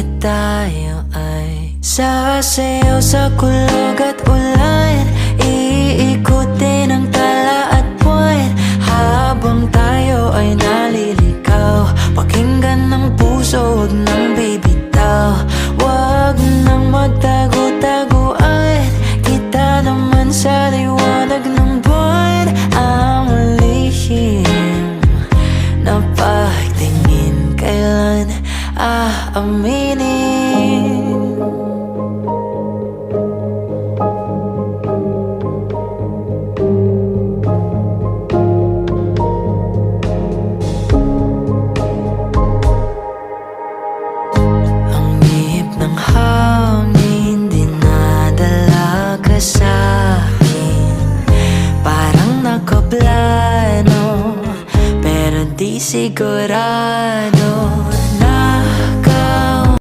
at tayo ay sasayaw sa kulog at ulan. Iikutin ang tala at buwan habang tayo ay naliligaw. Pakinggan ng puso, huwag nang bibitaw. Huwag nang magtago-taguan, kita naman sa liwanag ng buwan. Ang lihim na pagtingin, kailan aaminin? Ang ihip ng hangin dinadala ka sa'kin, parang nakaplano pero di sigurado.